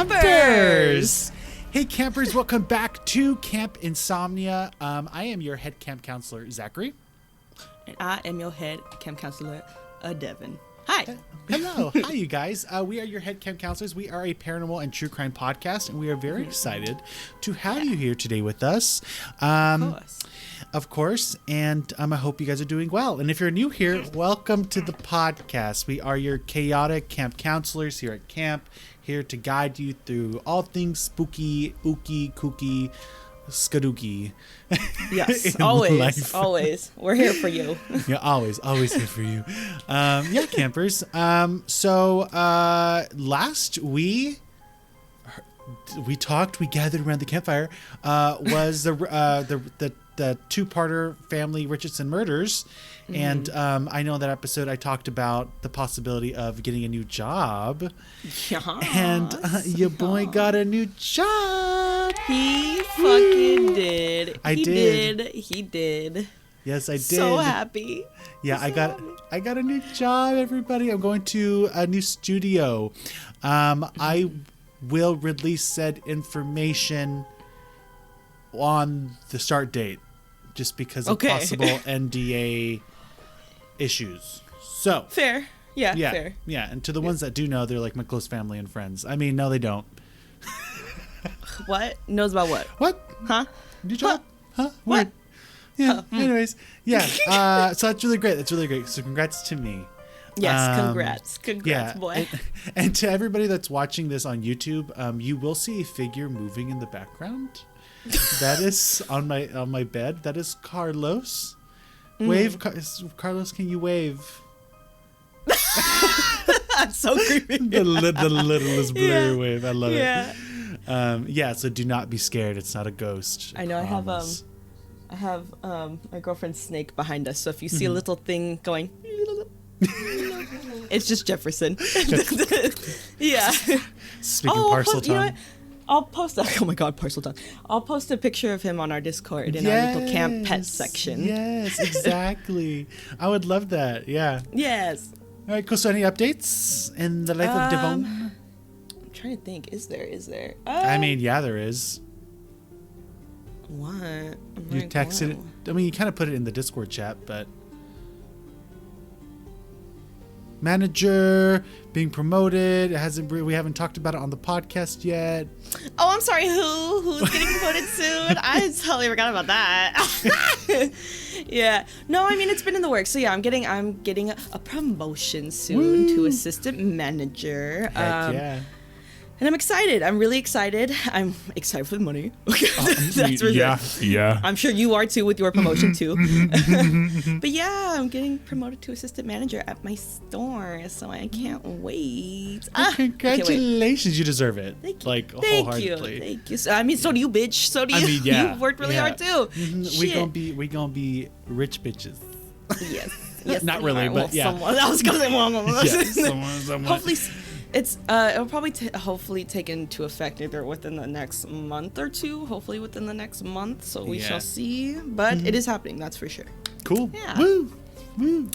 Campers! Hey campers, welcome back to Camp Insomnia. I am your head camp counselor, Zachary. And I am your head camp counselor, Devin. Hi. Hello. Hi, you guys. We are your head camp counselors. We are a paranormal and true crime podcast, and we are very excited to have you here today with us. Of course. And I hope you guys are doing well. And if you're new here, welcome to the podcast. We are your chaotic camp counselors here at camp, here to guide you through all things spooky, ooky, kooky, skadooky. Yes, always, always. We're here for you. Yeah, always here for you. Yeah, campers. So last we talked, we gathered around the campfire, was the two-parter family Richardson murders. Mm-hmm. And I know in that episode I talked about the possibility of getting a new job. Yes. And your boy got a new job. He fucking did. He did. Yes, I did. So happy. Yeah, I got a new job, everybody. I'm going to a new studio. I will release said information on the start date just because of possible NDA issues. So fair. Yeah, fair. Yeah, and to the ones that do know, they're like my close family and friends. I mean, no, they don't. What? Knows about what? What? Huh? New job? Huh? What? Yeah, anyways. Yeah, so that's really great. So congrats to me. Yes, congrats. Congrats, boy. And to everybody that's watching this on YouTube, you will see a figure moving in the background. That is on my bed. That is Carlos. Wave, Carlos. Can you wave? That's so creepy. the littlest blurry wave. I love it. Yeah. So do not be scared. It's not a ghost. I know. I have my girlfriend's snake behind us. So if you see a little thing going, it's just Jefferson. Yeah. Speaking parcel tongue. You know what? I'll post oh my god, parcel tongue. I'll post a picture of him on our Discord in our little camp pet section. Yes, exactly. I would love that. Yeah. Yes. All right, cool. So any updates in the life of Devon? I'm trying to think. Is there? I mean, yeah, there is. What? You texted it. I mean, you kind of put it in the Discord chat, but manager being promoted. We haven't talked about it on the podcast yet. Oh, I'm sorry. Who's getting promoted soon? I totally forgot about that. Yeah. No, I mean it's been in the works. So yeah, I'm getting a promotion soon to assistant manager. Heck yeah. And I'm excited. I'm really excited. I'm excited for the money. That's for yeah, sure. yeah. I'm sure you are too with your promotion too. But yeah, I'm getting promoted to assistant manager at my store, so I can't wait. Well, congratulations, you deserve it. Thank you. Like wholeheartedly. Thank you. I mean, so do you, bitch. So do you. I mean, yeah. You've worked really hard too. We gonna be rich bitches. Yes. Not really, but yeah. Someone. I was gonna say someone. Hopefully. It'll probably hopefully take into effect either within the next month or two. Hopefully within the next month, so we shall see. But it is happening, that's for sure. Cool. Yeah. Woo.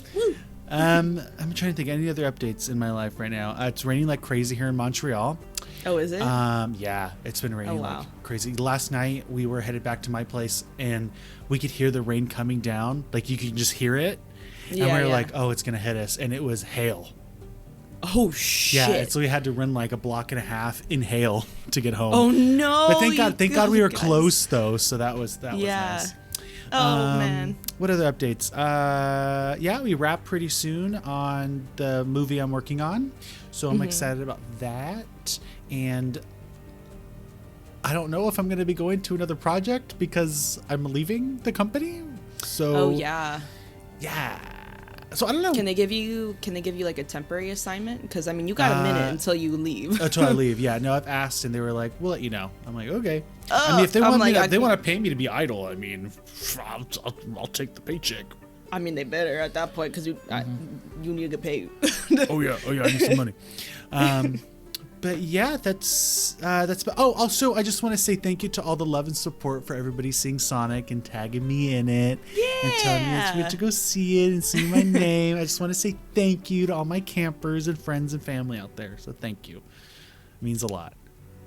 I'm trying to think any other updates in my life right now. It's raining like crazy here in Montreal. Oh, is it? Yeah, it's been raining like crazy. Last night we were headed back to my place and we could hear the rain coming down. Like you could just hear it, and we were like, "Oh, it's gonna hit us," and it was hail. Oh shit! Yeah, so we had to run like a block and a half in hail to get home. Oh no! But thank God we were close though, so that was nice. Oh man! What other updates? Yeah, we wrap pretty soon on the movie I'm working on, so I'm excited about that. And I don't know if I'm going to be going to another project because I'm leaving the company. So yeah. So I don't know. Can they give you like a temporary assignment? Because I mean, you got a minute until you leave. Until I leave, yeah. No, I've asked, and they were like, "We'll let you know." I'm like, "Okay." I mean, if they want to pay me to be idle, I mean, I'll take the paycheck. I mean, they better at that point because you need to get paid. Oh yeah, I need some money. But yeah, that's also I just want to say thank you to all the love and support for everybody seeing Sonic and tagging me in it and telling me it's good to go see it and see my name. I just want to say thank you to all my campers and friends and family out there. So thank you. It means a lot.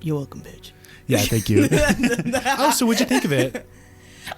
You're welcome, bitch. Yeah, thank you. Oh, so what'd you think of it?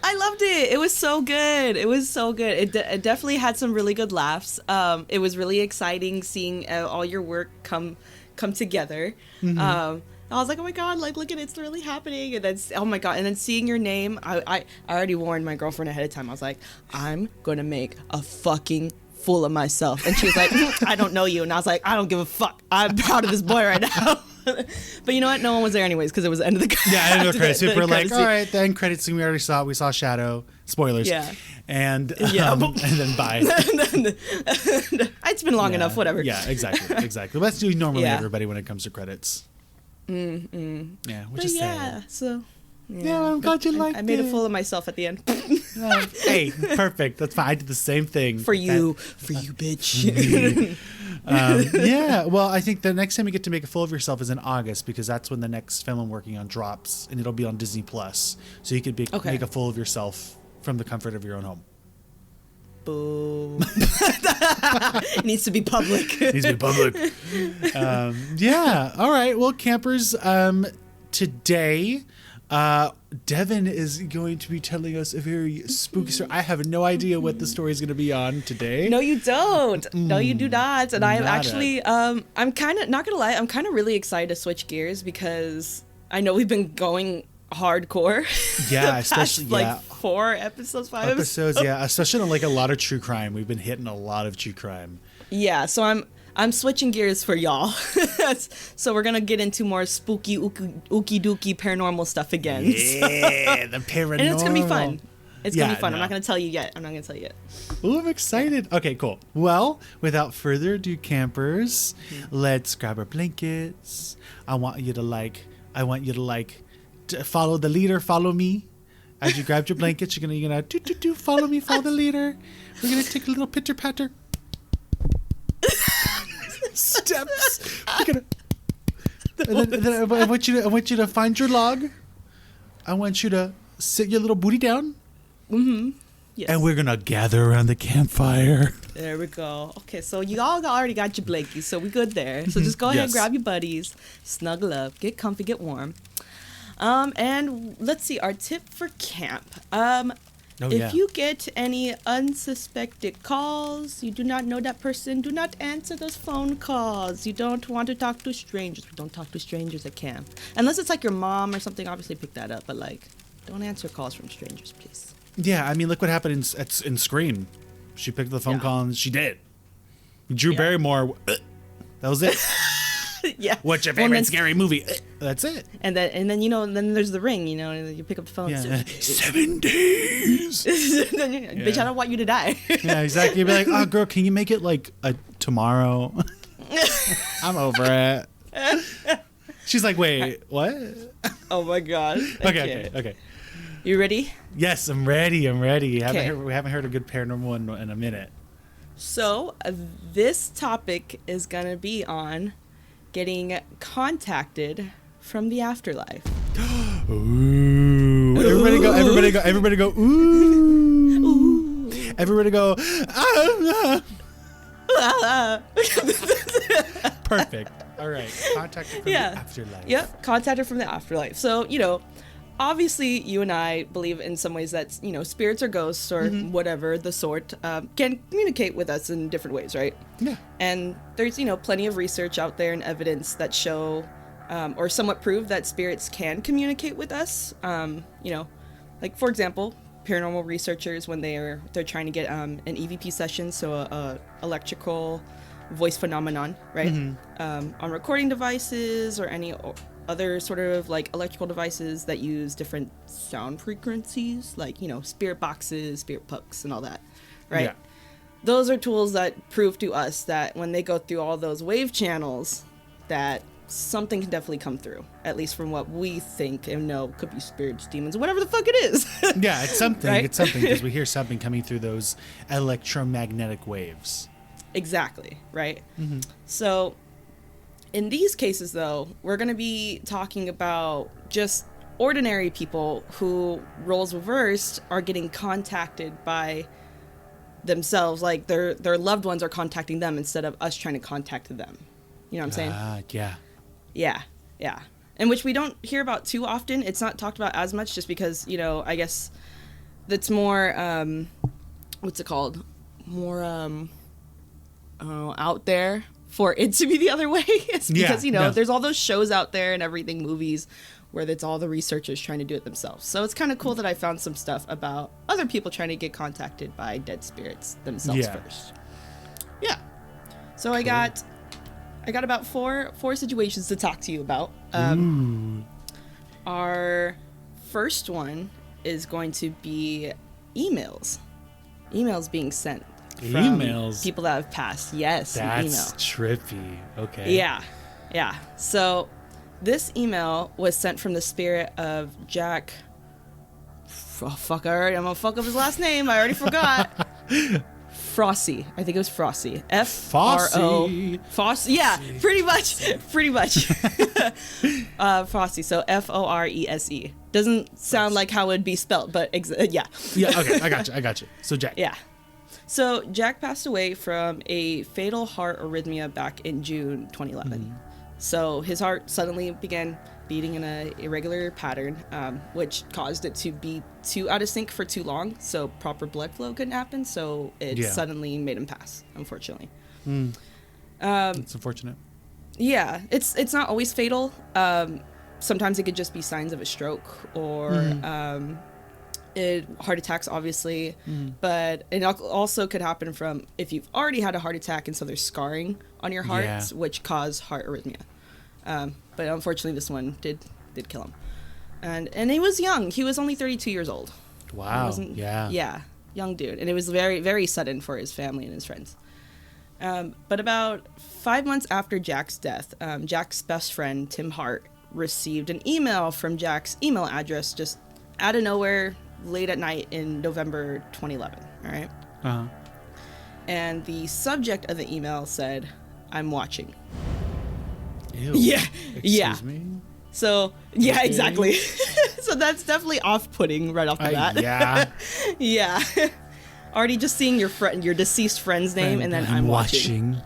I loved it. It was so good. It definitely had some really good laughs. It was really exciting seeing all your work come together. I was like, oh my god, like look at it, it's really happening. And then oh my god, and then seeing your name, I already warned my girlfriend ahead of time. I was like, I'm gonna make a fucking fool of myself. And she was like, I don't know you. And I was like, I don't give a fuck. I'm proud of this boy right now. But you know what? No one was there anyways because it was the end of the credits. Yeah, end of the credits. People were like, all right, the end credits scene we already saw. We saw Shadow. Spoilers. Yeah. And then bye. It's been long enough, whatever. Yeah, exactly. Let's do normally everybody when it comes to credits. Yeah, which is sad. So... Yeah, I'm glad you liked it. I made a fool of myself at the end. Hey, perfect. That's fine. I did the same thing. For you, bitch. Yeah, well, I think the next time you get to make a fool of yourself is in August because that's when the next film I'm working on drops, and it'll be on Disney Plus. So you could make a fool of yourself from the comfort of your own home. Boo. It needs to be public. Yeah. All right. Well, campers, today... Devin is going to be telling us a very spooky story. I have no idea what the story is going to be on today. No, you don't. No, you do not. And I'm actually, I'm kind of, not going to lie, I'm kind of really excited to switch gears because I know we've been going hardcore. Yeah, especially like 4 episodes, 5 episodes. Yeah, especially on like a lot of true crime. We've been hitting a lot of true crime. Yeah, so I'm switching gears for y'all. So we're going to get into more spooky, ooky dooky paranormal stuff again. Yeah, the paranormal. And it's going to be fun. It's going to be fun. No. I'm not going to tell you yet. Oh, I'm excited. Okay, cool. Well, without further ado, campers, let's grab our blankets. I want you to follow the leader, follow me. As you grab your blankets, you're gonna follow me, follow the leader. We're going to take a little pitter patter. Steps. And then I want you to find your log. I want you to sit your little booty down. Yes. And we're gonna gather around the campfire. There we go. Okay, so you all already got your blankies, so we good there. So just go ahead, grab your buddies, snuggle up, get comfy, get warm. And let's see our tip for camp. If you get any unsuspected calls, you do not know that person, do not answer those phone calls. You don't want to talk to strangers. Don't talk to strangers at camp. Unless it's like your mom or something, obviously pick that up. But like, don't answer calls from strangers, please. Yeah, I mean, look what happened in Scream. She picked the phone call and she did. Drew Barrymore, that was it. Yeah. What's your favorite scary movie? That's it. And then then there's the ring, you pick up the phone. Yeah. 7 days. Bitch, I don't want you to die. Yeah, exactly. You'd be like, oh, girl, can you make it like tomorrow? I'm over it. She's like, wait, what? Oh my god. Okay. You ready? Yes, I'm ready. We haven't heard a good paranormal in a minute. So this topic is gonna be on getting contacted from the afterlife. Ooh. Everybody go, ooh. Ooh. Everybody go, Perfect. All right. Contacted from the afterlife. Yep. Contacted from the afterlife. So, obviously you and I believe in some ways that, spirits or ghosts or whatever the sort can communicate with us in different ways, right? Yeah. And there's, plenty of research out there and evidence that show or somewhat prove that spirits can communicate with us. Like for example, paranormal researchers when they're trying to get an EVP session, so a electrical voice phenomenon, right? On recording devices or any other sort of like electrical devices that use different sound frequencies, like spirit boxes, spirit pucks, and all that, right? Yeah. Those are tools that prove to us that when they go through all those wave channels, that something can definitely come through, at least from what we think and know could be spirits, demons, whatever the fuck it is. Yeah, it's something. Right? It's something because we hear something coming through those electromagnetic waves. Exactly, right? So in these cases, though, we're going to be talking about just ordinary people who, roles reversed, are getting contacted by themselves, like their loved ones are contacting them instead of us trying to contact them. You know what I'm saying? Yeah. Yeah. and which we don't hear about too often. It's not talked about as much just because, you know, I guess that's more, what's it called? More, I don't know, out there for it to be the other way. It's because, you know, there's all those shows out there and everything, movies, where it's all the researchers trying to do it themselves. So it's kind of cool that I found some stuff about other people trying to get contacted by dead spirits themselves first. Yeah. So cool. I got about four situations to talk to you about. Our first one is going to be emails being sent from people that have passed. Yes, that's trippy. Okay. Yeah. So this email was sent from the spirit of Jack. Oh, fuck! I'm gonna fuck up his last name. I already forgot. Frosty. I think it was Frosty. F-R-O. Foss. Yeah, pretty much. Frosty. So F-O-R-E-S-E. Doesn't sound like how it would be spelled, but yeah. Yeah. Okay. I got you. So Jack. Yeah. So Jack passed away from a fatal heart arrhythmia back in June 2011. So his heart suddenly began beating in an irregular pattern, which caused it to be too out of sync for too long, so proper blood flow couldn't happen, so it suddenly made him pass, unfortunately. It's unfortunate. Yeah, it's not always fatal. Sometimes it could just be signs of a stroke or heart attacks, obviously, but it also could happen from if you've already had a heart attack and so there's scarring on your heart, which cause heart arrhythmia. But unfortunately, this one did kill him, and he was young. He was only 32 years old. Wow. Yeah, young dude, and it was very, very sudden for his family and his friends. But about 5 months after Jack's death, Jack's best friend Tim Hart received an email from Jack's email address just out of nowhere late at night in November 2011. All right. And the subject of the email said, "I'm watching." Ew. Yeah. Excuse me? So, yeah, okay. Exactly. So that's definitely off-putting right off the bat. Yeah. Yeah. Already just seeing your deceased friend's name, and then I'm watching.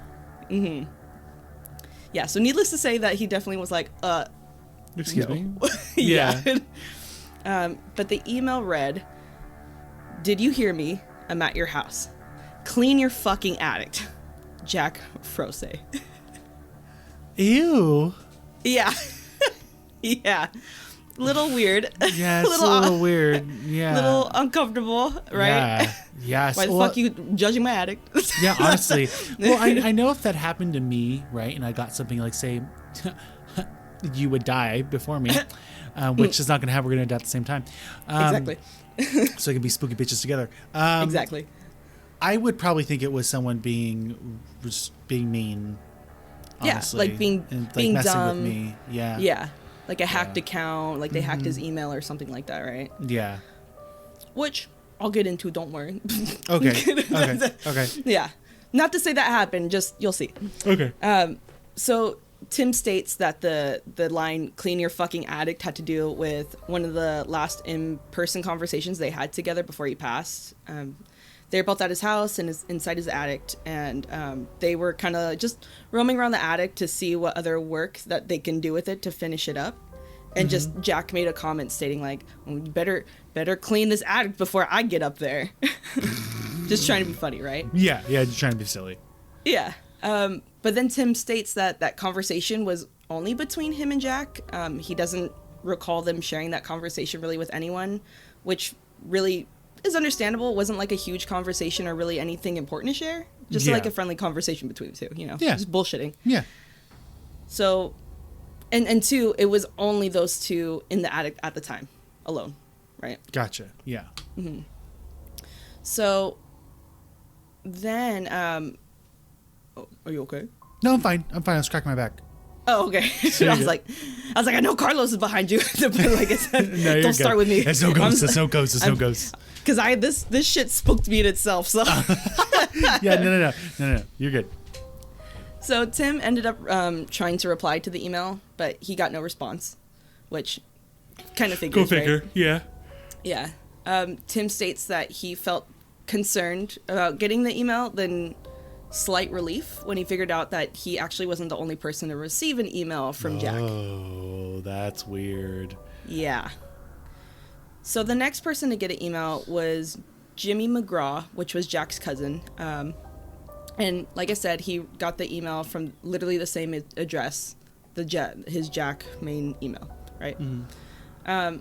Yeah, so needless to say that he definitely was like, excuse me? Yeah. But the email read, "Did you hear me? I'm at your house. Clean your fucking attic. Jack Frose." Ew. Yeah. Yeah. Little weird. Yeah, it's a little weird. Yeah. Little uncomfortable, right? Yeah. Yes. Why the fuck you judging my attic? Yeah, honestly. Well, I know if that happened to me, right, and I got something like, say, you would die before me, which is not going to happen. We're going to die at the same time. Exactly. So it can be spooky bitches together. Exactly. I would probably think it was someone being mean. Honestly. Yeah, like being messing dumb. with me. Yeah. Yeah. Like a hacked account, like they hacked his email or something like that, right? Yeah. Which I'll get into, don't worry. Okay. Okay. Yeah. Not to say that happened, just you'll see. Okay. So Tim states that the line "clean your fucking attic" had to do with one of the last in-person conversations they had together before he passed. They were both at his house and inside his attic, and they were kind of just roaming around the attic to see what other work that they can do with it to finish it up. And just Jack made a comment stating like, well, "You better clean this attic before I get up there." Just trying to be funny, right? Yeah, just trying to be silly. Yeah. But then Tim states that conversation was only between him and Jack. He doesn't recall them sharing that conversation really with anyone, which really is understandable. It wasn't like a huge conversation or really anything important to share. Just like a friendly conversation between the two, you know? Yeah. Just bullshitting. Yeah. So, and two, it was only those two in the attic at the time, alone, right? Gotcha. Yeah. Mm-hmm. So, then, are you okay? No, I'm fine. I was cracking my back. Oh, okay. I was like, I know Carlos is behind you. Like I said, no, don't start with me. There's no ghosts. There's no ghosts. There's no ghosts. Because this shit spooked me in itself. So. Yeah, no. You're good. So Tim ended up trying to reply to the email, but he got no response, which kind of figures. Go figure. Right? Yeah. Yeah. Tim states that he felt concerned about getting the email, then slight relief when he figured out that he actually wasn't the only person to receive an email from Jack. Oh, that's weird. Yeah. So the next person to get an email was Jimmy Mcgraw, which was Jack's cousin. And like I said, he got the email from literally the same address, his Jack main email, right? Mm-hmm.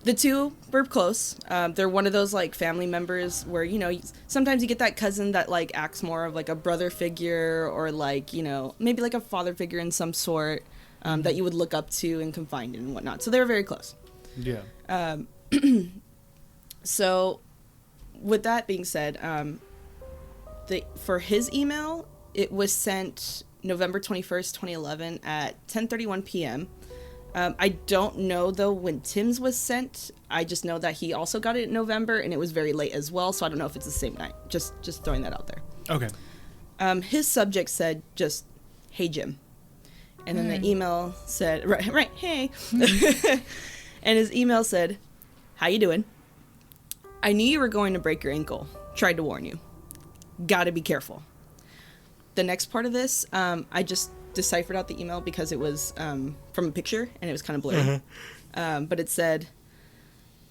The two were close. They're one of those like family members where, you know, sometimes you get that cousin that like acts more of like a brother figure or like, you know, maybe like a father figure in some sort that you would look up to and confide in and whatnot. So they were very close. Yeah. So with that being said, for his email, it was sent November 21st, 2011 at 10:31 p.m. I don't know, though, when Tim's was sent. I just know that he also got it in November, and it was very late as well, so I don't know if it's the same night. Just throwing that out there. Okay. His subject said just, "Hey, Jim." And then the email said, right, hey. And his email said, "How you doing? I knew you were going to break your ankle. Tried to warn you. Gotta be careful." The next part of this, I just deciphered out the email because it was from a picture and it was kind of blurry. But it said,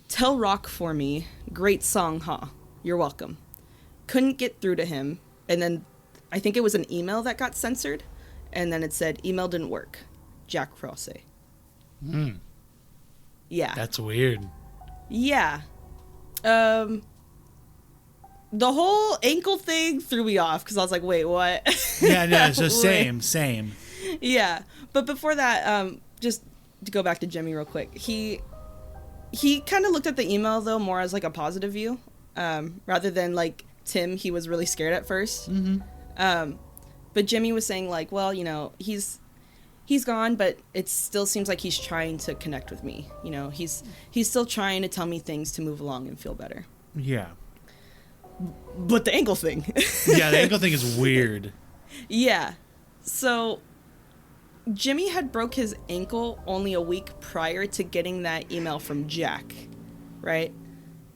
"Tell Rock for me. Great song, huh? You're welcome." Couldn't get through to him. And then I think it was an email that got censored. And then it said, "Email didn't work. Jack Prose." Yeah. That's weird. Yeah. The whole ankle thing threw me off because I was like, wait, what? Yeah, no, so same. Yeah. But before that, just to go back to Jimmy real quick, he kind of looked at the email, though, more as like a positive view. Rather than like Tim, he was really scared at first. Mm-hmm. But Jimmy was saying like, well, you know, he's gone, but it still seems like he's trying to connect with me. You know, he's still trying to tell me things to move along and feel better. Yeah. But the ankle thing. Yeah, the ankle thing is weird. Yeah. So Jimmy had broke his ankle only a week prior to getting that email from Jack, right?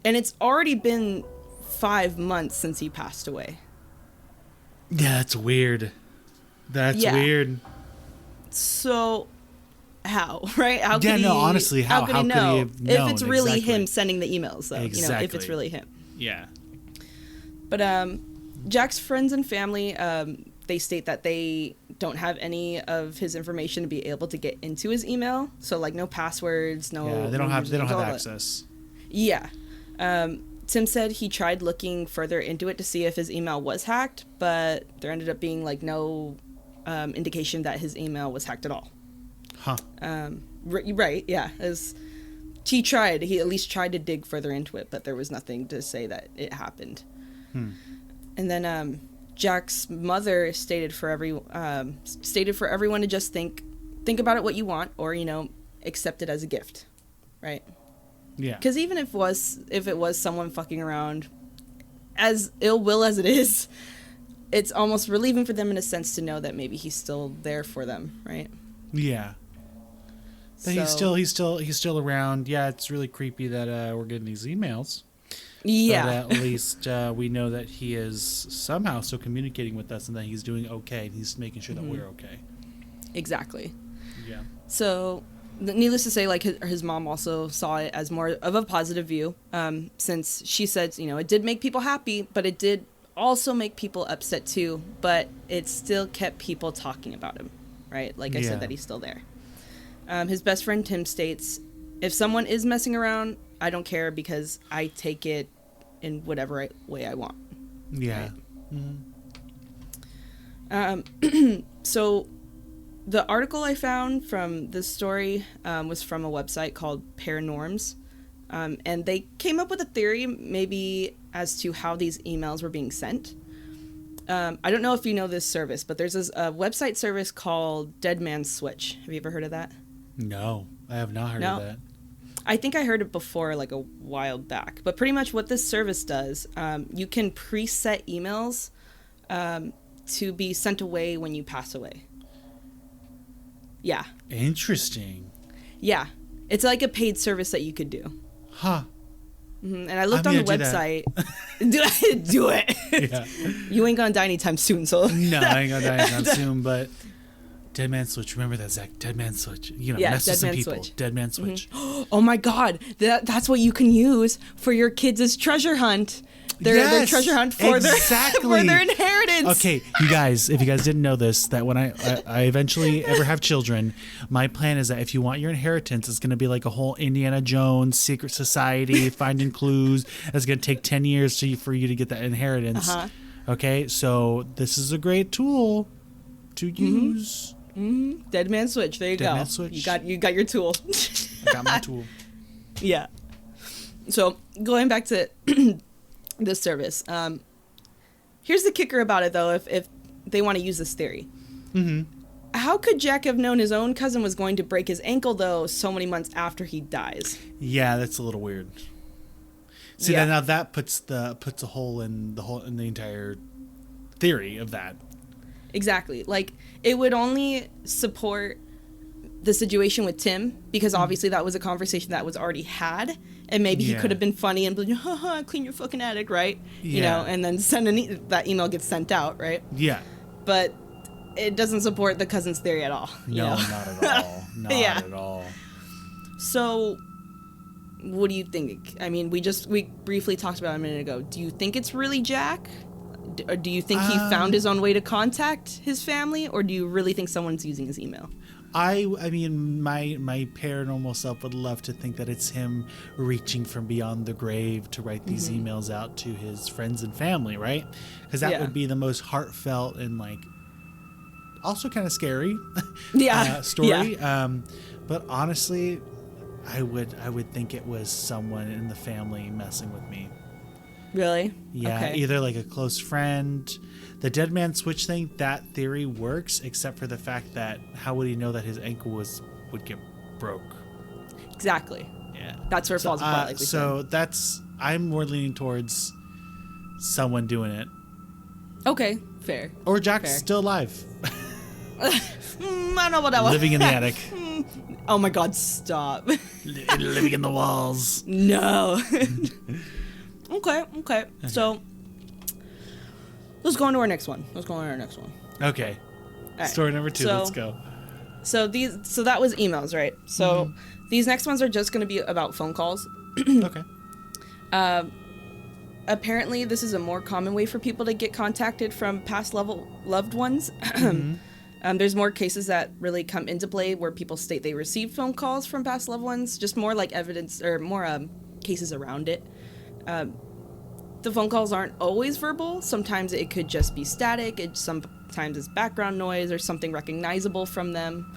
And it's already been 5 months since he passed away. Yeah, that's weird. That's weird. So how, right? How could no, honestly, how could he have known? If it's really exactly. him sending the emails, though. Exactly. You know, if it's really him. Yeah. But Jack's friends and family, they state that they don't have any of his information to be able to get into his email. So like no passwords, no. Yeah, they don't have access. Yeah. Tim said he tried looking further into it to see if his email was hacked, but there ended up being like no indication that his email was hacked at all. Huh. Right. Yeah. He at least tried to dig further into it, but there was nothing to say that it happened. And then Jack's mother stated for everyone to just think about it what you want, or, you know, accept it as a gift, right? Yeah. Because even if it was someone fucking around, as ill will as it is, it's almost relieving for them in a sense to know that maybe he's still there for them, right? Yeah. That he's still around. Yeah, it's really creepy that we're getting these emails. Yeah. But at least we know that he is somehow still communicating with us and that he's doing okay. And he's making sure that we're okay. Exactly. Yeah. So, needless to say, like his mom also saw it as more of a positive view, since she said, you know, it did make people happy, but it did also make people upset too. But it still kept people talking about him, right? Like I said, that he's still there. His best friend Tim states, "If someone is messing around, I don't care because I take it in whatever way I want." Yeah. Right? So the article I found from this story was from a website called Paranorms. And they came up with a theory maybe as to how these emails were being sent. I don't know if you know this service, but there's this website service called Dead Man's Switch. Have you ever heard of that? No, I have not heard of that. I think I heard it before, like a while back. But pretty much what this service does, you can preset emails to be sent away when you pass away. Yeah. Interesting. Yeah. It's like a paid service that you could do. Huh. Mm-hmm. And I looked on the website. Do it. Yeah. You ain't gonna die anytime soon, so. No, I ain't gonna die anytime soon, but Dead man switch. Remember that, Zach? Dead man switch. Yeah, mess with dead some man people. switch. Dead man switch. Oh my God, that's what you can use for your kids' treasure hunt. Their treasure hunt for their inheritance. Okay, you guys, if you guys didn't know this, that when I eventually ever have children, my plan is that if you want your inheritance, it's going to be like a whole Indiana Jones secret society, finding clues. It's going to take 10 years for you to get that inheritance. Okay, so this is a great tool to use. Dead man switch. There you go. Dead man switch. You got your tool. I got my tool. Yeah. So going back to this service, here's the kicker about it, though. If they want to use this theory, how could Jack have known his own cousin was going to break his ankle, though, so many months after he dies? Yeah, that's a little weird. See, now that puts a hole in the entire theory of that. Exactly. Like, it would only support the situation with Tim, because obviously that was a conversation that was already had, and maybe he could have been funny and been like, haha, clean your fucking attic, right? You know, and then that email gets sent out, right? Yeah. But it doesn't support the cousin's theory at all. No, not at all. Not at all. So, what do you think? I mean, we briefly talked about it a minute ago. Do you think it's really Jack? Or do you think he found his own way to contact his family, or do you really think someone's using his email? I mean, my paranormal self would love to think that it's him reaching from beyond the grave to write these emails out to his friends and family, right? Because that would be the most heartfelt and, like, also kind of scary story. Yeah. But honestly, I would think it was someone in the family messing with me. Really? Yeah, okay. Either like a close friend. The dead man switch thing, that theory works, except for the fact that how would he know that his ankle would get broke? Exactly. Yeah. That's where it falls apart. Like I'm more leaning towards someone doing it. Okay, fair. Or Jack's still alive. I don't know about that one. Living in the attic. Oh my God, stop. Living in the walls. No. Okay. So, let's go on to our next one. Okay. Right. Story number 2. Let's go. So that was emails, right? So these next ones are just going to be about phone calls. Okay. Apparently, this is a more common way for people to get contacted from past loved ones. There's more cases that really come into play where people state they received phone calls from past loved ones. Just more like evidence or more cases around it. The phone calls aren't always verbal. Sometimes it could just be static. Sometimes it's background noise or something recognizable from them,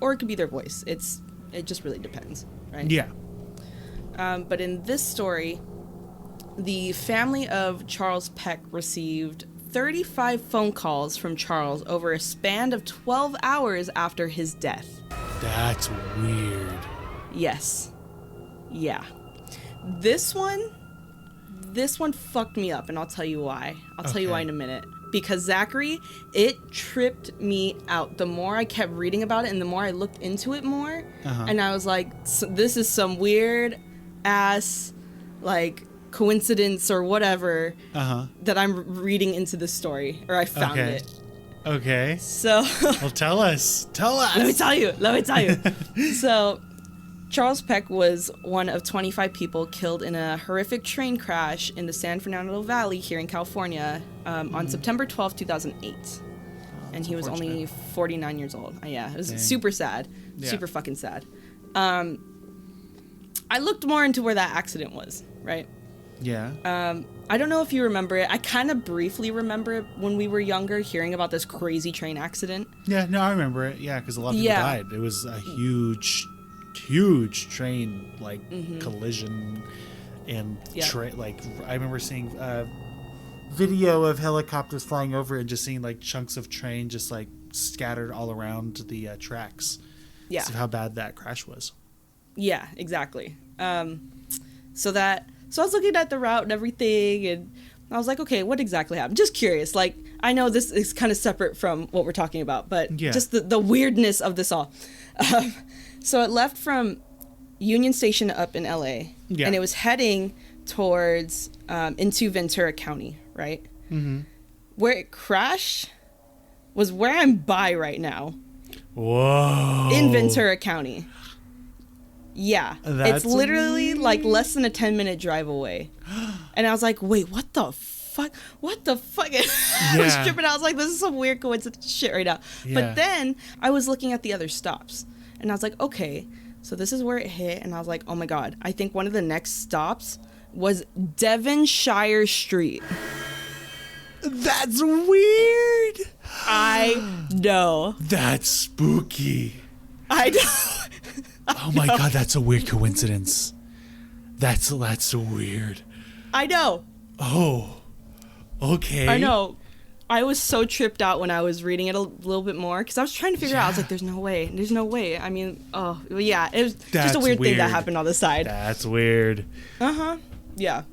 or it could be their voice. It just really depends, right? Yeah. But in this story, the family of Charles Peck received 35 phone calls from Charles over a span of 12 hours after his death. That's weird. Yes. Yeah. This one fucked me up, and I'll tell you why. I'll tell you why in a minute. Because Zachary, it tripped me out. The more I kept reading about it and the more I looked into it more, and I was like, this is some weird ass, like, coincidence or whatever that I'm reading into this story, or I found it. Okay. So. Well, tell us. Let me tell you. So, Charles Peck was one of 25 people killed in a horrific train crash in the San Fernando Valley here in California on September 12, 2008. And he was only 49 years old. Yeah, it was super sad. Yeah. Super fucking sad. I looked more into where that accident was, right? Yeah. I don't know if you remember it. I kind of briefly remember it when we were younger, hearing about this crazy train accident. Yeah, no, I remember it. Yeah, because a lot of people died. It was a huge train, like, collision, and like, I remember seeing video of helicopters flying over and just seeing, like, chunks of train just, like, scattered all around the tracks. Yeah. So how bad that crash was. Yeah, exactly. So I was looking at the route and everything, and I was like, okay, what exactly happened? Just curious. Like, I know this is kind of separate from what we're talking about, but just the weirdness of this all. So it left from Union Station up in LA, and it was heading towards into Ventura County, right? Mm-hmm. Where it crashed, was where I'm by right now. Whoa. In Ventura County. Yeah. That's it's literally like less than a 10-minute drive away. And I was like, wait, what the fuck? What the fuck? I was tripping out. I was like, this is some weird coincidence shit right now. Yeah. But then I was looking at the other stops. And I was like, okay, so this is where it hit. And I was like, oh my God. I think one of the next stops was Devonshire Street. That's weird. I know. That's spooky. I know. Oh my God, that's a weird coincidence. That's so weird. I know. Oh, okay. I know. I was so tripped out when I was reading it a little bit more because I was trying to figure out. I was like, "There's no way. There's no way." I mean, oh yeah, it was just a weird thing that happened on the side. That's weird. Yeah.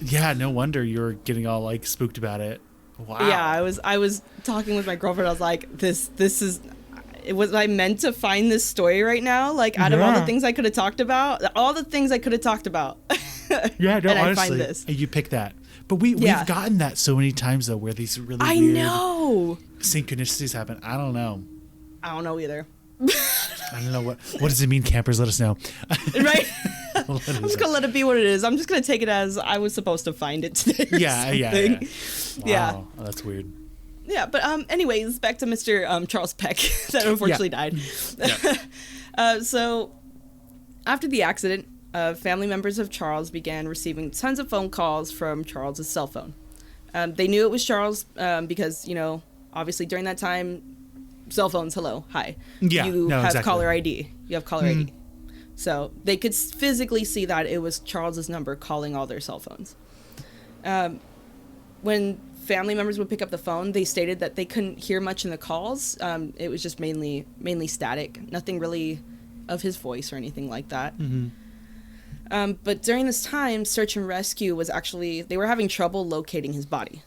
Yeah. No wonder you were getting all like spooked about it. Wow. Yeah, I was talking with my girlfriend. I was like, "This is." Was I meant to find this story right now? Like, out of all the things I could have talked about, yeah, no, and honestly, I find this. You pick that. But we've gotten that so many times, though, where these really weird synchronicities happen. I don't know. I don't know either. I don't know. What does it mean, campers? Let us know. Right? I'm just going to let it be what it is. I'm just going to take it as I was supposed to find it today. Yeah. Wow, yeah. That's weird. Yeah, but anyways, back to Mr. Charles Peck that unfortunately died. Yeah. So after the accident, family members of Charles began receiving tons of phone calls from Charles's cell phone. They knew it was Charles because, obviously during that time, cell phones, hello, hi. Yeah, you have exactly. caller ID. You have caller ID. So they could physically see that it was Charles's number calling all their cell phones. When family members would pick up the phone, they stated that they couldn't hear much in the calls. It was just mainly static, nothing really of his voice or anything like that. But during this time, search and rescue was they were having trouble locating his body.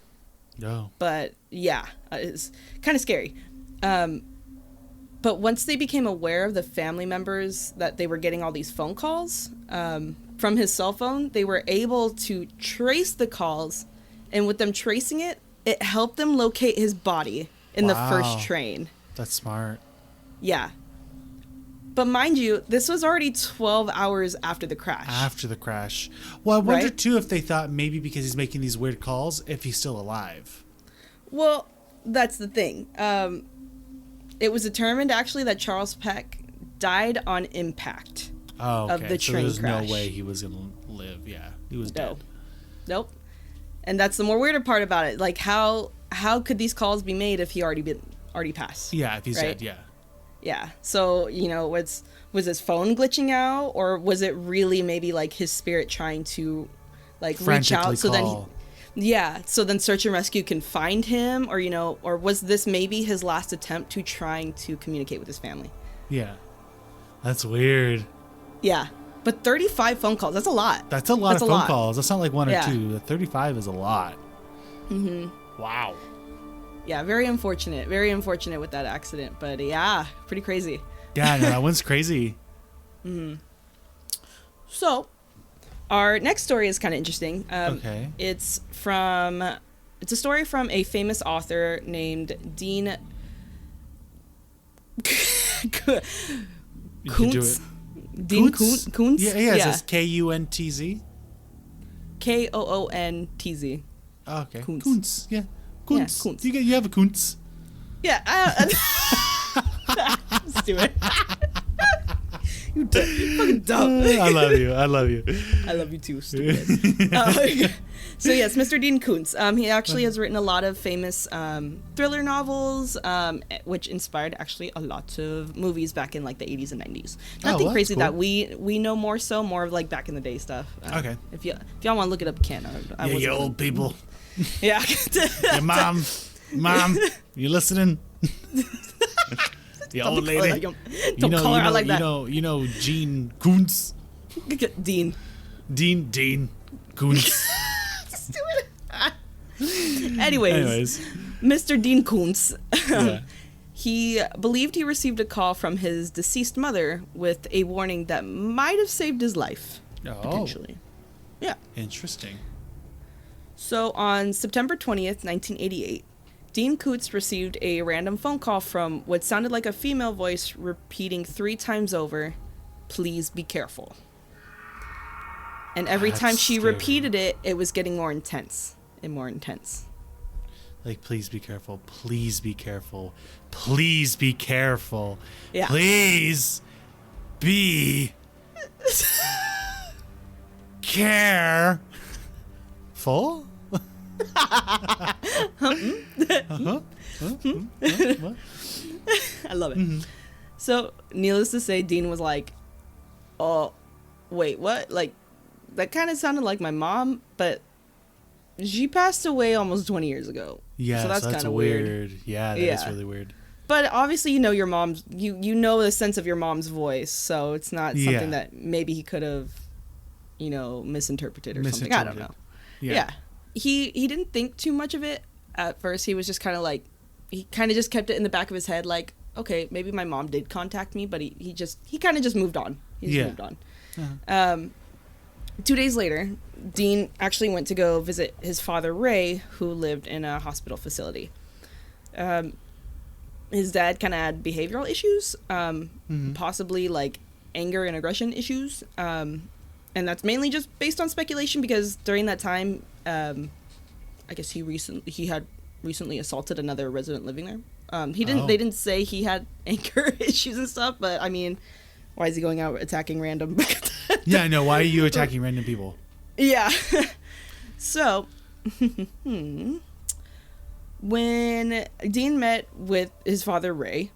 No. But yeah, it's kind of scary. But once they became aware of the family members that they were getting all these phone calls from his cell phone, they were able to trace the calls. And with them tracing it, it helped them locate his body in the first train. That's smart. Yeah. But mind you, this was already 12 hours after the crash. After the crash. Well, I wonder, too, if they thought maybe because he's making these weird calls, if he's still alive. Well, that's the thing. It was determined, actually, that Charles Peck died on impact of the train crash. So there's no way he was going to live. Yeah, he was dead. Nope. And that's the more weirder part about it. Like, how could these calls be made if he already passed? Yeah, if he's dead, yeah. Yeah. So, was his phone glitching out, or was it really maybe like his spirit trying to like reach out so then search and rescue can find him, or was this maybe his last attempt to trying to communicate with his family? Yeah. That's weird. Yeah. But 35 phone calls, that's a lot. That's a lot of phone calls. That's not like one or two. 35 is a lot. Wow. Yeah, very unfortunate with that accident. But yeah, pretty crazy. Yeah, no, that one's crazy. So, our next story is kind of interesting. Okay. It's a story from a famous author named Dean Koontz. Dean Koontz? Yeah, it says Kuntz. Koontz. Oh, okay. Koontz. Yeah. Koontz. Yeah, Koontz. You have a Koontz. Yeah. Stupid. You're fucking dumb. I love you. I love you too, stupid. So yes, Mr. Dean Koontz. He actually has written a lot of famous thriller novels, which inspired actually a lot of movies back in like the 80s and 90s. Nothing crazy that we know more of like back in the day stuff. Okay. If y'all want to look it up, can. You old people. Yeah. Your mom, you listening? The old lady. Don't call her out like that. You know Gene Koontz. Dean Koontz. Anyways, Mr. Dean Koontz. He believed he received a call from his deceased mother with a warning that might have saved his life. Potentially. Yeah. Interesting. So on September 20th, 1988, Dean Koontz received a random phone call from what sounded like a female voice repeating 3 times over, "Please be careful." And every time she repeated it, it was getting more intense and more intense. Like, please be careful. Please be careful. Please be careful. Yeah. Please be careful. I love it. So, needless to say, Dean was like, "Oh, wait, what? Like, that kind of sounded like my mom, but she passed away almost 20 years ago." Yeah, so that's kind of weird. Yeah, that's really weird. But obviously, you know your mom's, you know the sense of your mom's voice, so it's not something that maybe he could have, misinterpreted or something. I don't know. Yeah. He didn't think too much of it at first. He was just kind of like, he kind of just kept it in the back of his head, like, okay, maybe my mom did contact me, but he kind of just moved on. He just moved on. Uh-huh. 2 days later, Dean actually went to go visit his father, Ray, who lived in a hospital facility. His dad kind of had behavioral issues, possibly like anger and aggression issues. And that's mainly just based on speculation because during that time, I guess he had recently assaulted another resident living there. They didn't say he had anger issues and stuff, but I mean, why is he going out attacking random? Yeah, I know. Why are you attacking random people? Yeah. So, when Dean met with his father, Ray,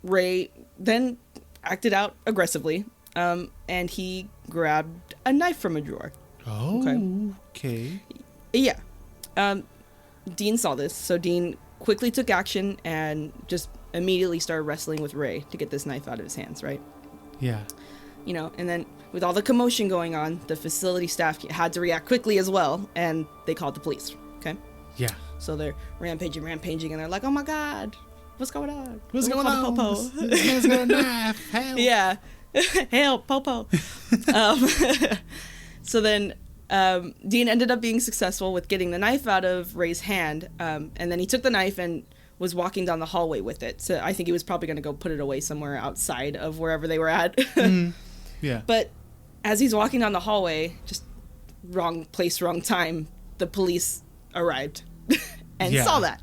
Ray then acted out aggressively, and he grabbed a knife from a drawer. Oh, okay. Yeah. Dean saw this, so Dean quickly took action and just immediately started wrestling with Ray to get this knife out of his hands, right? Yeah. And then with all the commotion going on, the facility staff had to react quickly as well, and they called the police, okay? Yeah. So they're rampaging, and they're like, "Oh my God, what's going on? What's going on? Popo. This man's got a knife. Help." Yeah. Help, Popo. So then Dean ended up being successful with getting the knife out of Ray's hand, and then he took the knife and was walking down the hallway with it. So I think he was probably going to go put it away somewhere outside of wherever they were at. Yeah. But as he's walking down the hallway, just wrong place, wrong time, the police arrived and saw that.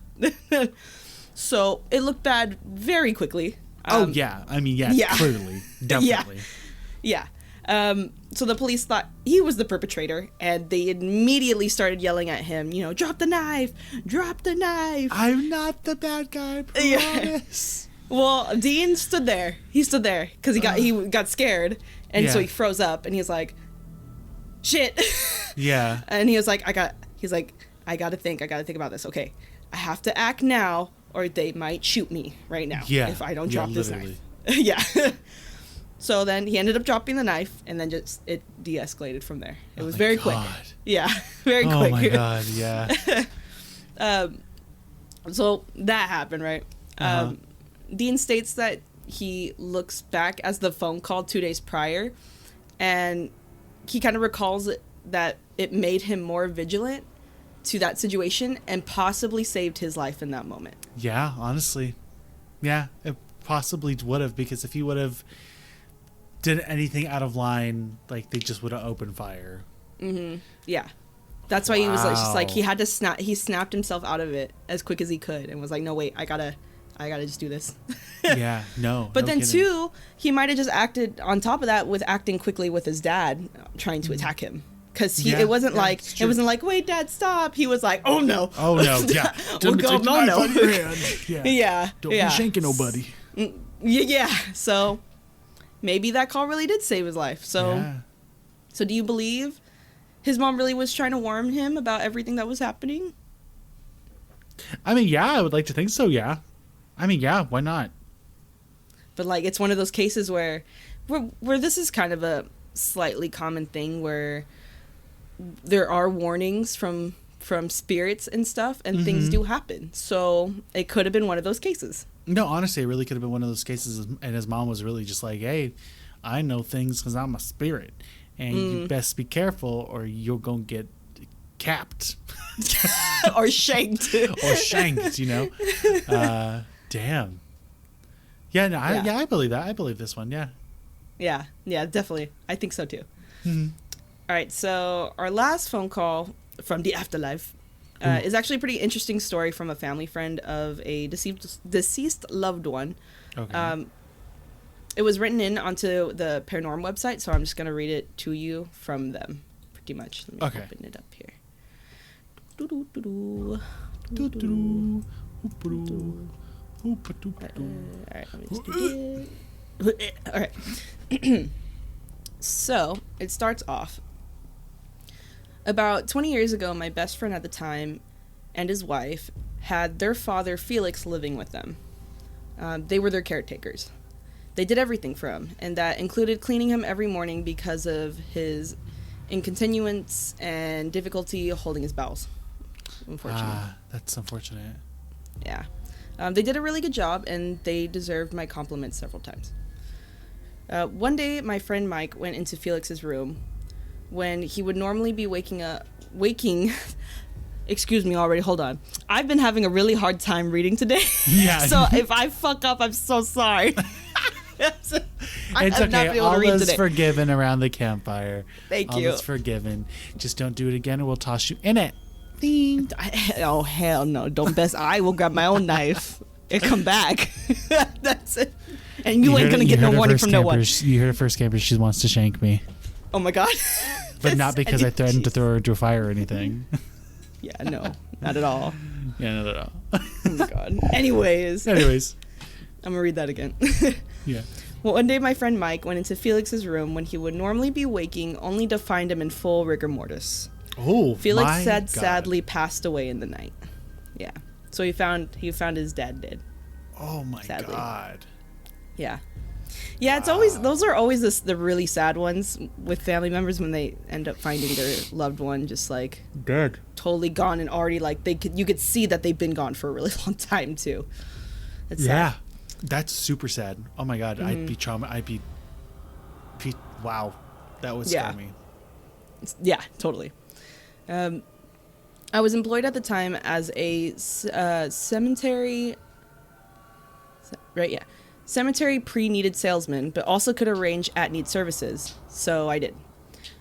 So it looked bad very quickly. Yeah. I mean, yeah. Clearly. Definitely. Yeah. So the police thought he was the perpetrator, and they immediately started yelling at him, "Drop the knife! Drop the knife!" I'm not the bad guy, promise. Yeah. Well, Dean stood there. He stood there because he got scared, and so he froze up, and he was like, "Shit." Yeah. And he was like, I gotta think about this. Okay, I have to act now, or they might shoot me right now if I don't drop this knife. Yeah. So then he ended up dropping the knife, and then just it de-escalated from there. It was very quick. Yeah, very quick. Oh my God, yeah. So that happened, right? Dean states that he looks back as the phone call 2 days prior, and he kind of recalls that it made him more vigilant to that situation and possibly saved his life in that moment. Yeah, honestly. Yeah, it possibly would have, because if he would have did anything out of line, like, they just would have opened fire. Yeah. That's why he was just like, he had to he snapped himself out of it as quick as he could and was like, no, wait, I gotta just do this. Yeah, no. But no then kidding. too, he might have just acted on top of that with acting quickly with his dad trying to attack him. Because it wasn't like, wait, Dad, stop. He was like, oh no. Oh no, yeah. We'll go, no. Yeah. Don't be shanking nobody. Yeah. So maybe that call really did save his life. So do you believe his mom really was trying to warn him about everything that was happening? I mean, yeah, I would like to think so, yeah. I mean, yeah, why not? But like, it's one of those cases where this is kind of a slightly common thing where there are warnings from spirits and stuff, and things do happen. So it could have been one of those cases. No, honestly, it really could have been one of those cases, and his mom was really just like, hey, I know things because I'm a spirit, and you best be careful or you're going to get capped. Or shanked. Or shanked, you know. Damn. Yeah, no, I believe that. I believe this one, yeah. Yeah, definitely. I think so too. Mm-hmm. All right, so our last phone call from the Afterlife is actually a pretty interesting story from a family friend of a deceased loved one. Okay. It was written in onto the Paranorm website, so I'm just going to read it to you from them, pretty much. Let me open it up here. All right, let me just do it. All right. So, it starts off. About 20 years ago, my best friend at the time and his wife had their father, Felix, living with them. They were their caretakers. They did everything for him, and that included cleaning him every morning because of his incontinence and difficulty holding his bowels, unfortunately. That's unfortunate. Yeah. They did a really good job, and they deserved my compliments several times. One day, my friend Mike went into Felix's room when he would normally be waking. Excuse me already, hold on. I've been having a really hard time reading today. Yeah. So if I fuck up, I'm so sorry. It's okay. All is forgiven around the campfire. Thank you. All is forgiven. Just don't do it again, or we'll toss you in it. Oh, hell no. Don't best. I will grab my own knife and come back. That's it. And you ain't going to get no warning from no one. You heard it first, campers. She wants to shank me. Oh, my God. But not because I threatened to throw her into a fire or anything. Yeah, no. Not at all. Yeah, not at all. Oh, my God. Anyways. I'm going to read that again. Yeah. Well, one day my friend Mike went into Felix's room when he would normally be waking, only to find him in full rigor mortis. Oh, Felix had sadly passed away in the night. Yeah. So he found his dad dead. Oh my God. Yeah. Yeah, it's always those are always the really sad ones with family members when they end up finding their loved one just like dead, totally gone, and already like you could see that they've been gone for a really long time too. It's sad. That's super sad. Oh my God, I'd be traumatized. Wow, that would scare me. Yeah, totally. I was employed at the time as a cemetery pre-needed salesman, but also could arrange at-need services, so I did.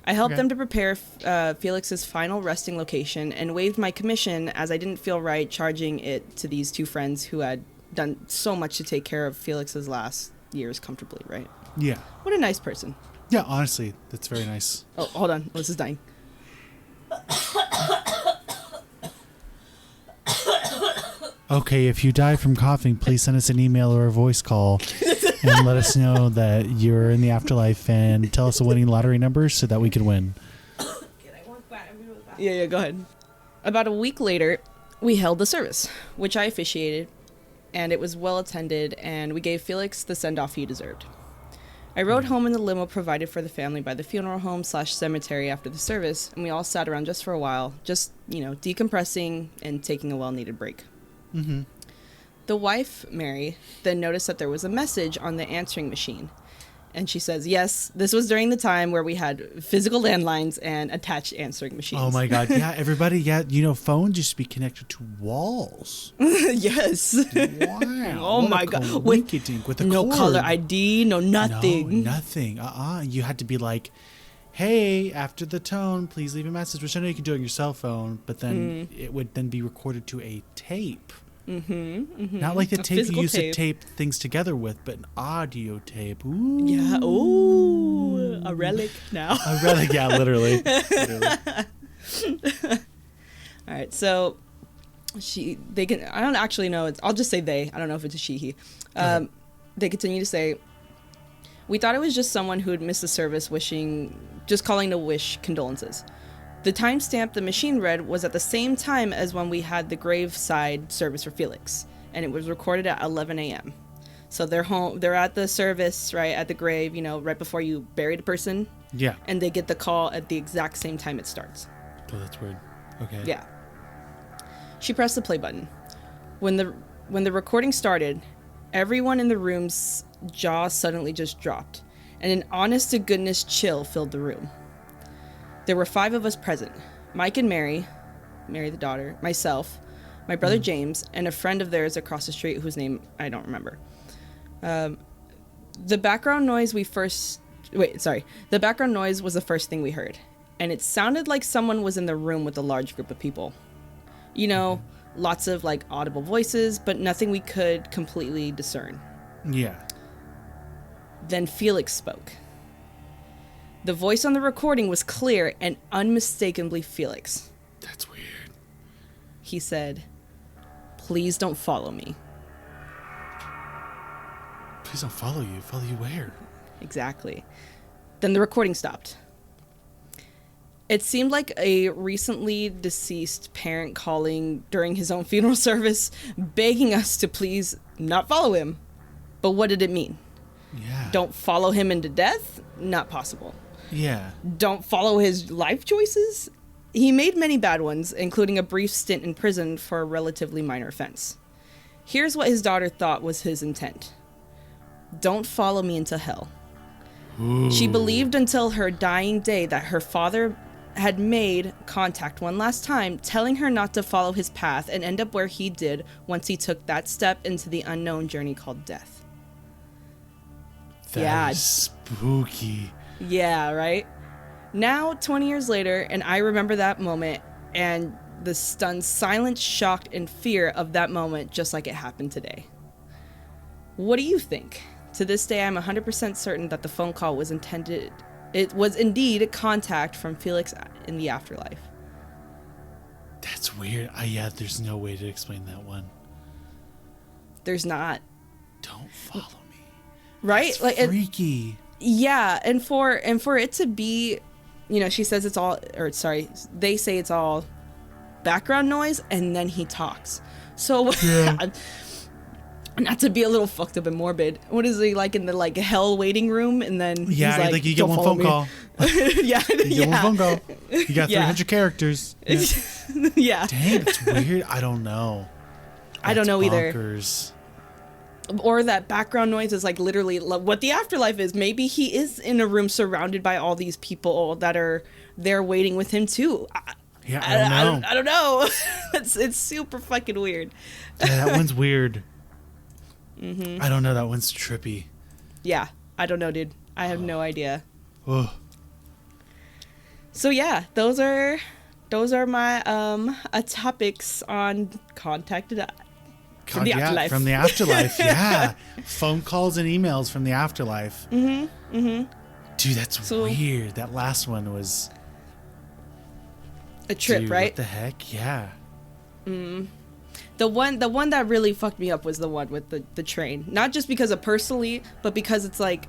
I helped them to prepare Felix's final resting location and waived my commission as I didn't feel right charging it to these two friends who had done so much to take care of Felix's last years comfortably, right? Yeah. What a nice person. Yeah, honestly, that's very nice. Oh, hold on. Melissa's dying. Okay, if you die from coughing, please send us an email or a voice call and let us know that you're in the afterlife and tell us the winning lottery numbers so that we can win. Yeah, go ahead. About a week later, we held the service, which I officiated, and it was well attended, and we gave Felix the send-off he deserved. I rode home in the limo provided for the family by the funeral home / cemetery after the service, and we all sat around just for a while, just, decompressing and taking a well-needed break. Mm-hmm. The wife, Mary, then noticed that there was a message on the answering machine. And she says, yes, this was during the time where we had physical landlines and attached answering machines. Oh my God. Yeah, everybody. Yeah, phones used to be connected to walls. Yes. Wow. Oh my God. With a no cord. caller ID, no nothing. No, nothing. You had to be like, hey, after the tone, please leave a message, which I know you can do on your cell phone, but then it would then be recorded to a tape. Not like the tape you used to tape things together with, but an audio tape. Ooh. Yeah. Ooh. A relic now. A relic, yeah, literally. All right, so they can. I don't actually know. I'll just say they. I don't know if it's a she, he. They continue to say, we thought it was just someone who had missed the service just calling to wish condolences. The timestamp the machine read was at the same time as when we had the graveside service for Felix, and it was recorded at 11 a.m. So they're home. They're at the service, right at the grave, right before you bury the person. Yeah. And they get the call at the exact same time it starts. Oh, that's weird. Okay. Yeah. She pressed the play button. When the recording started, everyone in the room's jaw suddenly just dropped, and an honest-to-goodness chill filled the room. There were 5 of us present. Mike and Mary the daughter, myself, my brother James, and a friend of theirs across the street whose name I don't remember. The background noise was the first thing we heard, and it sounded like someone was in the room with a large group of people. You know, lots of like audible voices, but nothing we could completely discern. Yeah. Then Felix spoke. The voice on the recording was clear and unmistakably Felix. That's weird. He said, "Please don't follow me." Please don't follow you. Follow you where? Exactly. Then the recording stopped. It seemed like a recently deceased parent calling during his own funeral service, begging us to please not follow him. But what did it mean? Yeah. Don't follow him into death? Not possible. Yeah. Don't follow his life choices? He made many bad ones, including a brief stint in prison for a relatively minor offense. Here's what his daughter thought was his intent. Don't follow me into hell. Ooh. She believed until her dying day that her father had made contact one last time, telling her not to follow his path and end up where he did once he took that step into the unknown journey called death. That is spooky. Yeah, right? Now, 20 years later, and I remember that moment and the stunned silence, shock, and fear of that moment just like it happened today. What do you think? To this day, I'm 100% certain that the phone call was intended. It was indeed contact from Felix in the afterlife. That's weird. Yeah, there's no way to explain that one. There's not. Don't follow me. Right? That's like freaky. Yeah, and for it to be, you know, she says it's all, or sorry, they say it's all background noise, and then he talks. So, yeah. Not to be a little fucked up and morbid. What is he like in the like hell waiting room? And then yeah, he's like you get one phone call. Yeah, you get one phone call. You got 300 characters. Yeah. Yeah. Dang, it's weird. I don't know. I don't know bonkers. Either. Or that background noise is like literally what the afterlife is. Maybe he is in a room surrounded by all these people that are there waiting with him too. Yeah, I don't know. I don't know. It's super fucking weird. Yeah, that one's weird. Mm-hmm. I don't know. That one's trippy. Yeah, I don't know, dude. I have no idea. Oh. So yeah, those are my topics on contacted from the afterlife. From the afterlife, yeah. Phone calls and emails from the afterlife. Mm-hmm. Mm-hmm. Dude, that's weird. That last one was a trip, right? What the heck? Yeah. The one that really fucked me up was the one with the train. Not just because of personally, but because it's like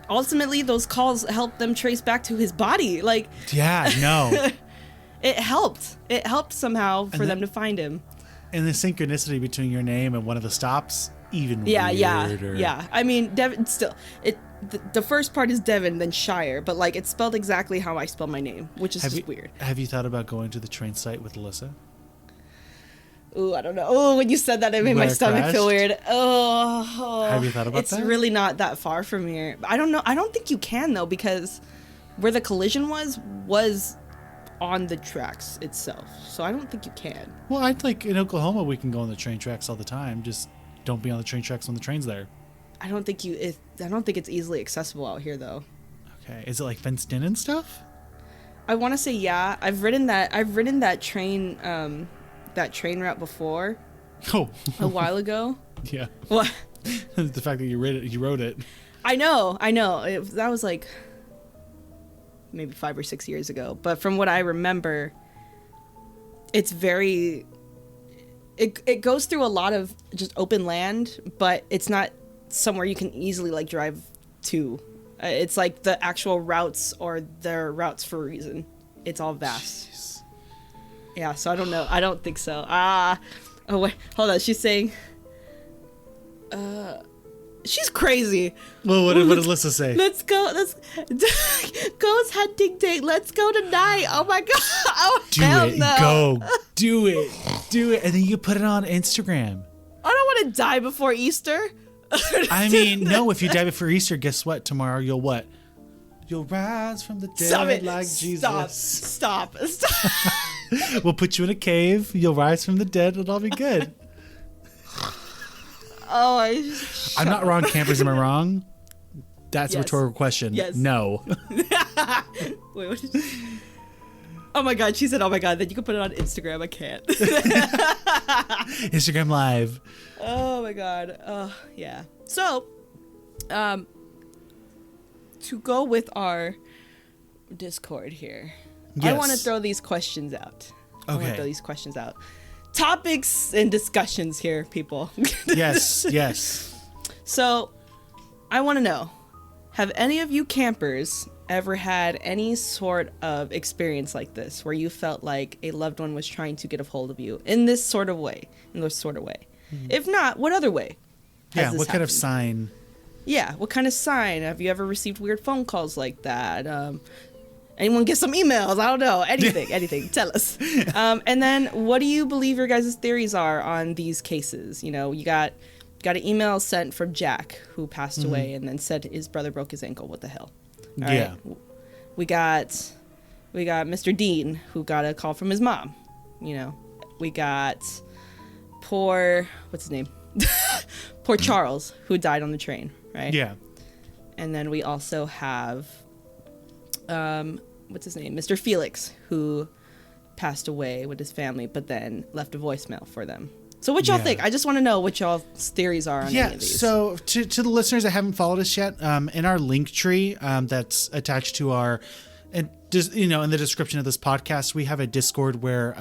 ultimately those calls helped them trace back to his body. Like, yeah, no. It helped somehow for them to find him. And the synchronicity between your name and one of the stops, even weirder. Yeah. I mean, Devin still the first part is Devin, then Shire, but like it's spelled exactly how I spell my name, which is just weird. Have you thought about going to the train site with Alyssa? Ooh, I don't know. Oh, when you said that, it made my stomach feel weird. Oh. Have you thought about that? It's really not that far from here. I don't know. I don't think you can, though, because where the collision was on the tracks itself. So I don't think you can. Well, I'd like in Oklahoma, we can go on the train tracks all the time. Just don't be on the train tracks when the train's there. I don't think it's easily accessible out here, though. Okay. Is it like fenced in and stuff? I want to say yeah. I've ridden that train route before. Oh. A while ago. Yeah. What? The fact that you rode it. I know. That was like maybe 5 or 6 years ago. But from what I remember, it's very. It goes through a lot of just open land, but it's not somewhere you can easily like drive to. It's like the actual routes or their routes for a reason. It's all vast. Jeez. Yeah, so I don't know. I don't think so. Oh wait, hold on. She's saying, she's crazy. Well, what did Alyssa say? Let's go. Let's ghost hunting date. Let's go tonight. Oh my god. Oh hell no. Go. Do it, and then you put it on Instagram. I don't want to die before Easter. I mean, no. If you die before Easter, guess what? Tomorrow you'll what? You'll rise from the dead Stop it. like Jesus. Stop. We'll put you in a cave. You'll rise from the dead. It'll all be good. Oh, I'm not wrong, campers. Am I wrong? That's a rhetorical question. Yes. No. Wait, what did you... Oh my God, she said, oh my God, then you can put it on Instagram. I can't. Instagram Live. Oh my God. Yeah. So, to go with our Discord here, I want to throw these questions out. Okay. Topics and discussions here, people. Yes. So, I want to know, have any of you campers ever had any sort of experience like this where you felt like a loved one was trying to get a hold of you in this sort of way? Mm-hmm. If not, what other way? Yeah, what kind of sign? Yeah, what kind of sign? Have you ever received weird phone calls like that? Anyone get some emails? I don't know. Anything. Tell us. And then what do you believe your guys' theories are on these cases? You know, you got an email sent from Jack, who passed away and then said his brother broke his ankle. What the hell? All right. We got Mr. Dean, who got a call from his mom. You know, we got poor Charles, who died on the train, right? Yeah. And then we also have Mr. Felix, who passed away with his family, but then left a voicemail for them. So what y'all think? I just want to know what y'all's theories are on any of these. So to the listeners that haven't followed us yet, in our link tree that's attached to our, and just, you know, in the description of this podcast, we have a Discord where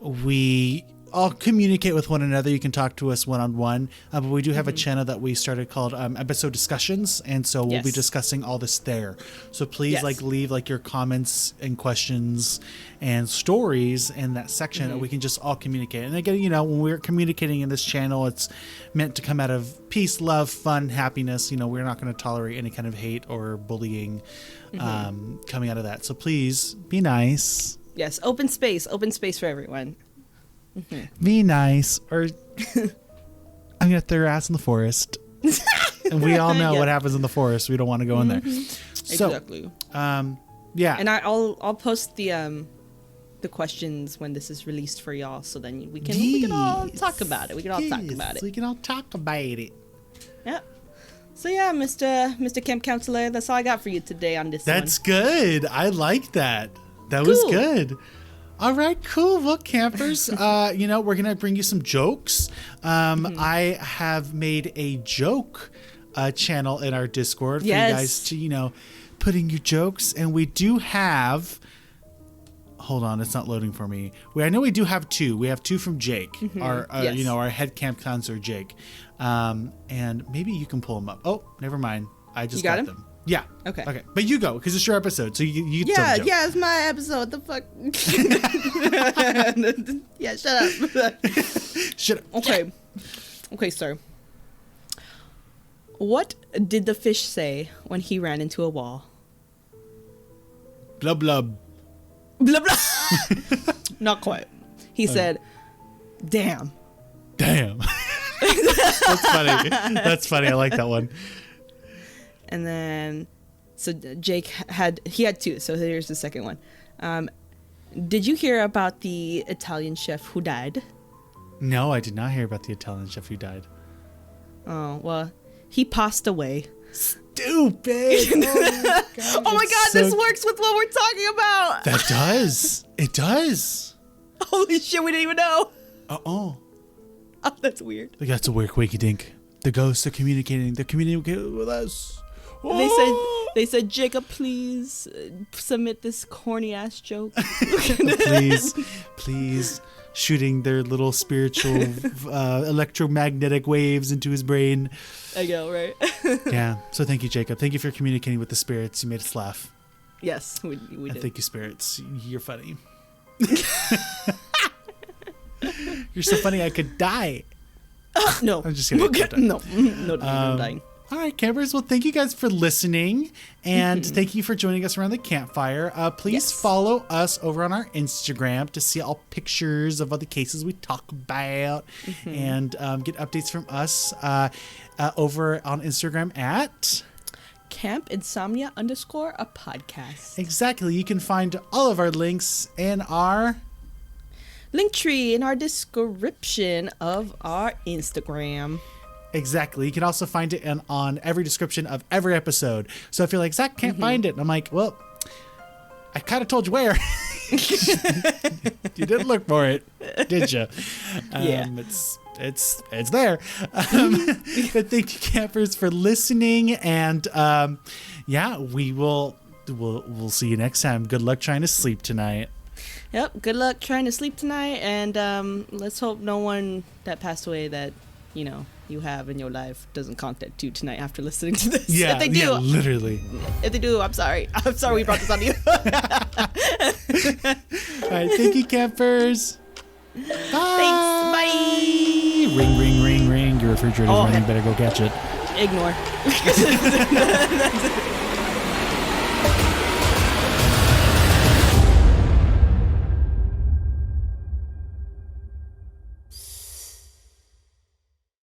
we all communicate with one another. You can talk to us one-on-one, but we do have a channel that we started called Episode Discussions, and so we'll be discussing all this there. So please leave your comments and questions and stories in that section, and we can just all communicate. And again, you know, when we're communicating in this channel, it's meant to come out of peace, love, fun, happiness. You know, we're not going to tolerate any kind of hate or bullying coming out of that. So please be nice. Yes, open space for everyone. Be nice, or I'm gonna throw your ass in the forest. And we all know what happens in the forest. We don't want to go in there. So, exactly. Yeah. And I'll post the questions when this is released for y'all, so then we can all talk about it. We can all talk about it. Yeah. So yeah, Mr. Camp Counselor, that's all I got for you today on this one. That's good. I like that. That was good. All right, cool. Well, campers, you know, we're going to bring you some jokes. I have made a joke channel in our Discord for you guys to, you know, put in your jokes. And we do have, hold on, it's not loading for me. I know we do have two. We have two from Jake, our you know, our head camp counselor, Jake. And maybe you can pull them up. Oh, never mind. I just got them. Yeah. Okay. But you go, because it's your episode, so you tell the joke. Yeah, it's my episode. The fuck? Yeah, shut up. Shut up. Okay, sir. What did the fish say when he ran into a wall? Blub blub. Blub blub. Not quite. He said, "Damn." Damn. That's funny. That's funny. I like that one. And then, so Jake had two. So here's the second one. Did you hear about the Italian chef who died? No, I did not hear about the Italian chef who died. Oh, well, he passed away. Stupid. Oh my God, this works with what we're talking about. That does. It does. Holy shit, we didn't even know. Oh, that's weird. That's a weird quakey dink. The ghosts are communicating. They're communicating with us. Oh. They said, Jacob, please submit this corny ass joke. please, shooting their little spiritual electromagnetic waves into his brain. I know, right? Yeah. So thank you, Jacob. Thank you for communicating with the spirits. You made us laugh. Yes, we did. Thank you, spirits. You're funny. You're so funny I could die. No. I'm just kidding. No, I'm dying. All right, campers. Well, thank you guys for listening, and thank you for joining us around the campfire. Please follow us over on our Instagram to see all pictures of all the cases we talk about, and get updates from us over on Instagram at @campinsomnia_a podcast. Exactly. You can find all of our links in our Linktree in our description of our Instagram. Exactly. You can also find it on every description of every episode. So if you're like, Zach can't find it, and I'm like, well, I kind of told you where. You didn't look for it, did you? Yeah. It's there. But thank you, campers, for listening, and yeah, we'll see you next time. Good luck trying to sleep tonight. Yep. Good luck trying to sleep tonight, and let's hope no one that passed away that you have in your life doesn't contact you tonight after listening to this. Yeah, if they do, yeah, literally. If they do, I'm sorry. I'm sorry we brought this on you. All right, thank you, campers. Bye. Thanks. Bye. Ring, ring, ring, ring. Your refrigerator's running. Better go catch it. Ignore.